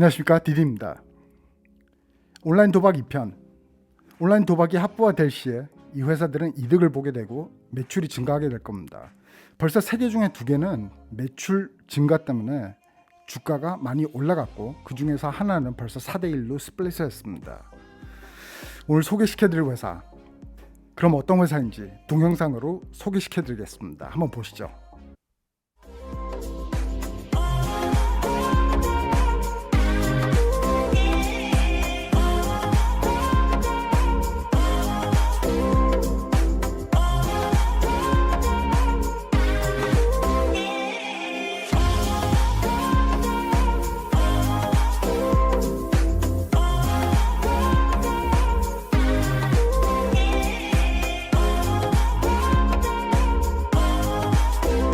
안녕하십니까, 드립니다. 온라인 도박 2편. 온라인 도박이 합법화될 시에 이 회사들은 이득을 보게 되고 매출이 증가하게 될 겁니다. 벌써 3개 중에 2개는 매출 증가 때문에 주가가 많이 올라갔고, 그 중에서 하나는 벌써 4대1로 스플릿을 했습니다. 오늘 소개시켜드릴 회사, 그럼 어떤 회사인지 동영상으로 소개시켜드리겠습니다. 한번 보시죠. an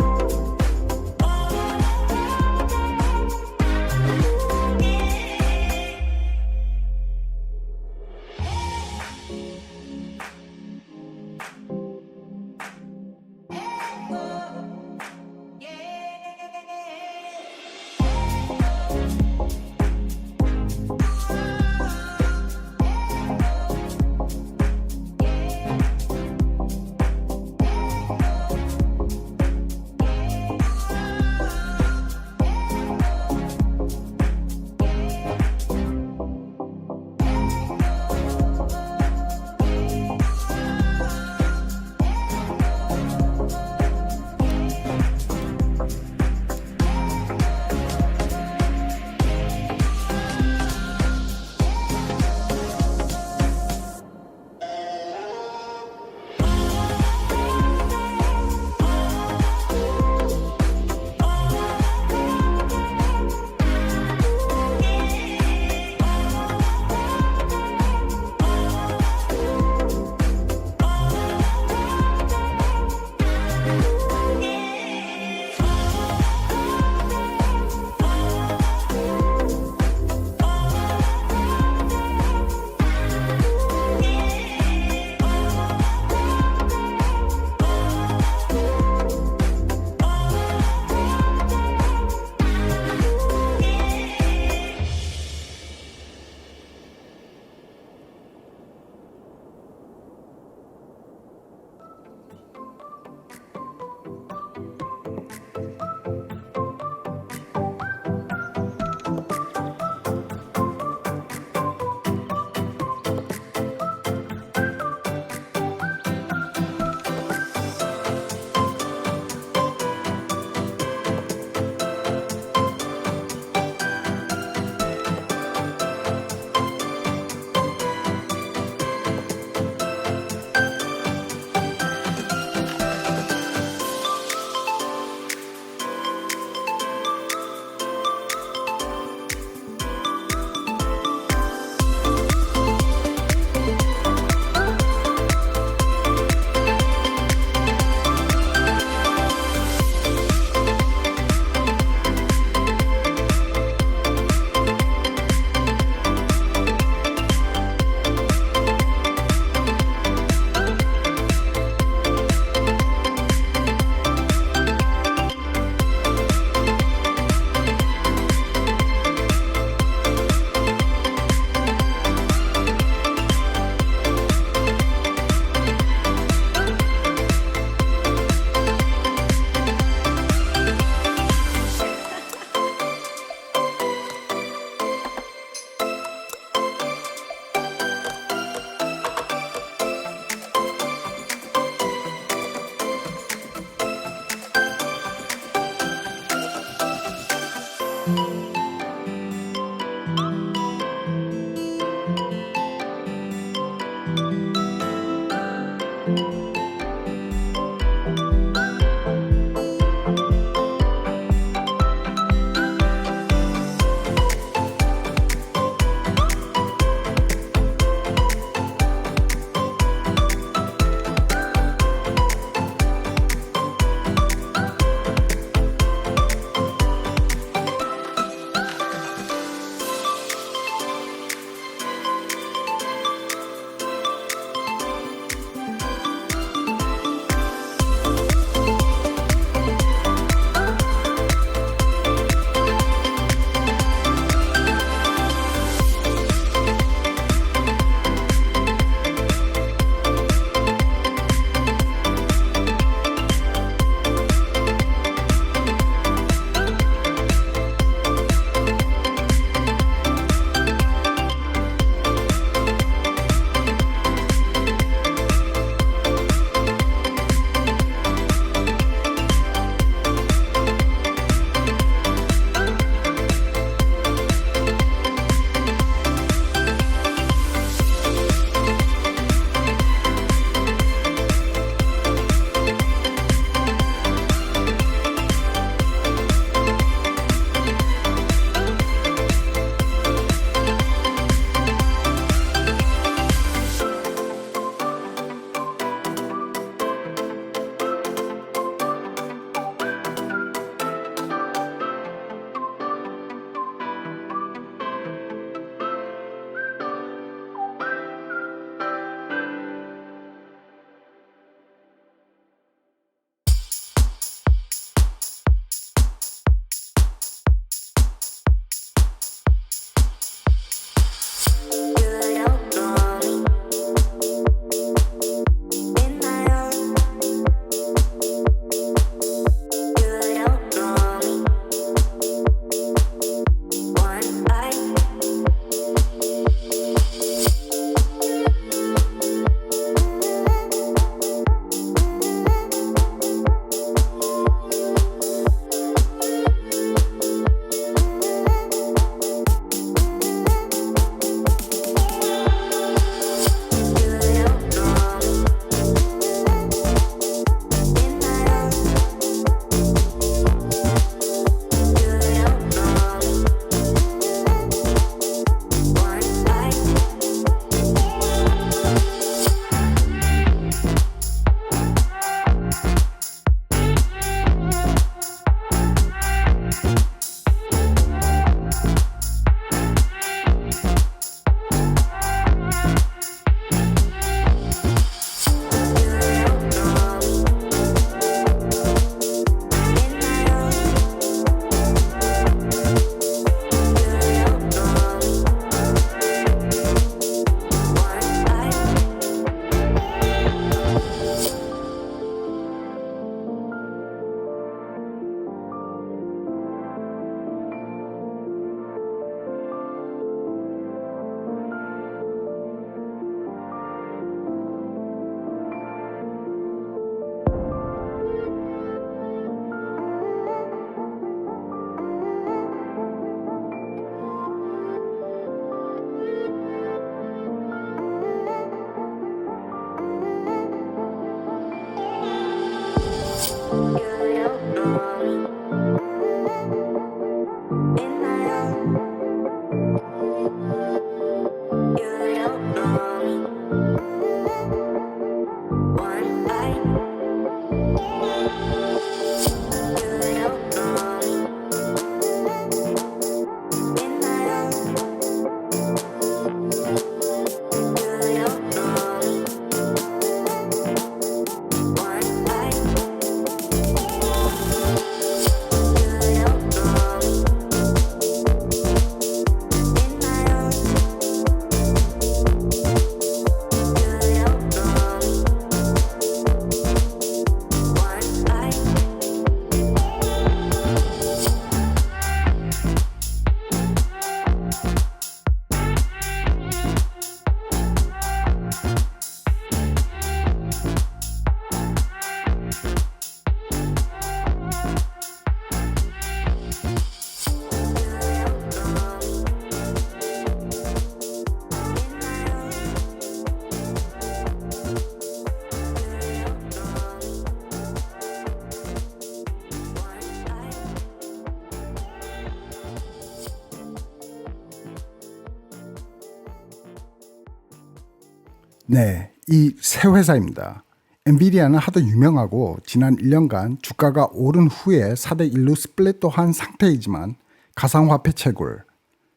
네, 이 세 회사입니다. 엔비디아는 하도 유명하고 지난 1년간 주가가 오른 후에 4대1로 스플릿도 한 상태이지만 가상화폐 채굴,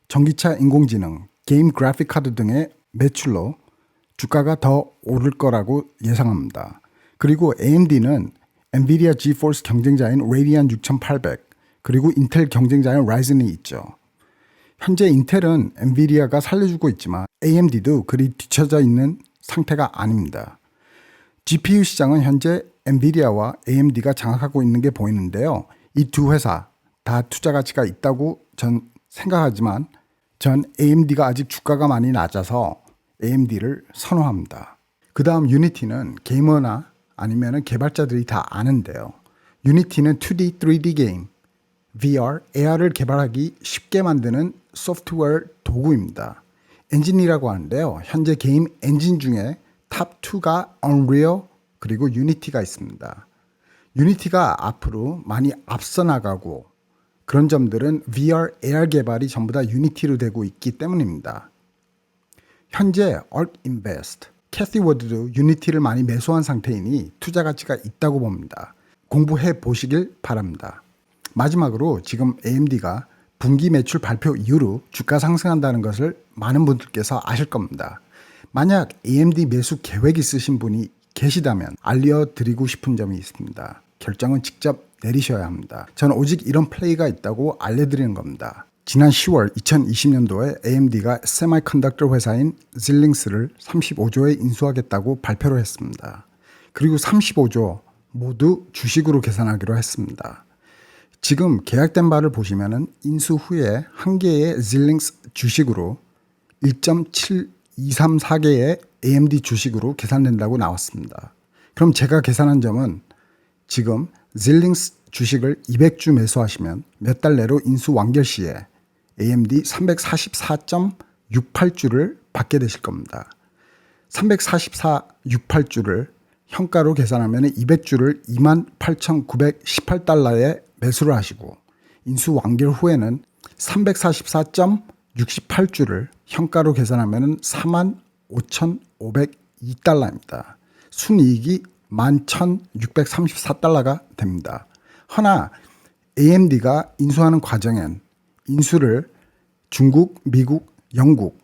전기차 인공지능, 게임 그래픽 카드 등의 매출로 주가가 더 오를 거라고 예상합니다. 그리고 AMD는 엔비디아 지포스 경쟁자인 레디안 6800 그리고 인텔 경쟁자인 라이젠이 있죠. 현재 인텔은 엔비디아가 살려주고 있지만 AMD도 그리 뒤처져 있는 상태가 아닙니다. GPU 시장은 현재 엔비디아와 AMD가 장악하고 있는 게 보이는데요. 이 두 회사 다 투자 가치가 있다고 전 생각하지만 전 AMD가 아직 주가가 많이 낮아서 AMD를 선호합니다. 그 다음 유니티는 게이머나 아니면 개발자들이 다 아는데요. 유니티는 2D, 3D 게임, VR, AR을 개발하기 쉽게 만드는 소프트웨어 도구입니다. 엔진이라고 하는데요. 현재 게임 엔진 중에 탑 2가 Unreal 그리고 유니티가 있습니다. 유니티가 앞으로 많이 앞서 나가고 그런 점들은 VR, AR 개발이 전부 다 유니티로 되고 있기 때문입니다. 현재 Ark Invest는 캐시 워드도 유니티를 많이 매수한 상태이니 투자 가치가 있다고 봅니다. 공부해 보시길 바랍니다. 마지막으로 지금 AMD가 분기 매출 발표 이후로 주가 상승한다는 것을 많은 분들께서 아실 겁니다. 만약 AMD 매수 계획 있으신 분이 계시다면 알려드리고 싶은 점이 있습니다. 결정은 직접 내리셔야 합니다. 저는 오직 이런 플레이가 있다고 알려드리는 겁니다. 지난 10월 2020년도에 AMD가 세미컨덕터 회사인 질링스를 35조에 인수하겠다고 발표를 했습니다. 그리고 35조 모두 주식으로 계산하기로 했습니다. 지금 계약된 바를 보시면 인수 후에 한 개의 질링스 주식으로 1.7234개의 AMD 주식으로 계산된다고 나왔습니다. 그럼 제가 계산한 점은 지금 질링스 주식을 200주 매수하시면 몇 달 내로 인수 완결 시에 AMD 344.68주를 받게 되실 겁니다. 344.68주를 현가로 계산하면 200주를 28,918달러에 매수를 하시고 인수 완결 후에는 344.68주를 현가로 계산하면 45,502달러입니다. 순이익이 11,634달러가 됩니다. 허나 AMD가 인수하는 과정엔 인수를 중국, 미국, 영국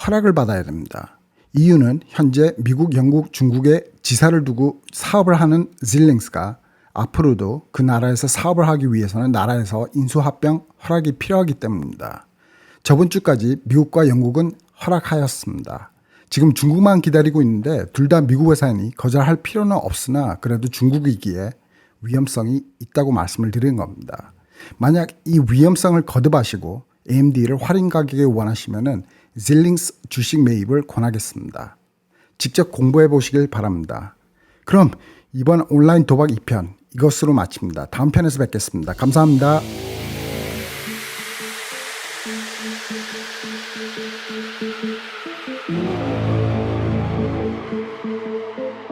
허락을 받아야 됩니다. 이유는 현재 미국, 영국, 중국에 지사를 두고 사업을 하는 질링스가 앞으로도 그 나라에서 사업을 하기 위해서는 나라에서 인수합병 허락이 필요하기 때문입니다. 저번 주까지 미국과 영국은 허락하였습니다. 지금 중국만 기다리고 있는데 둘 다 미국 회사이니 거절할 필요는 없으나 그래도 중국이기에 위험성이 있다고 말씀을 드리는 겁니다. 만약 이 위험성을 거듭하시고 AMD를 할인 가격에 원하시면 질링스 주식 매입을 권하겠습니다. 직접 공부해 보시길 바랍니다. 그럼 이번 온라인 도박 2편 이것으로 마칩니다. 다음 편에서 뵙겠습니다. 감사합니다.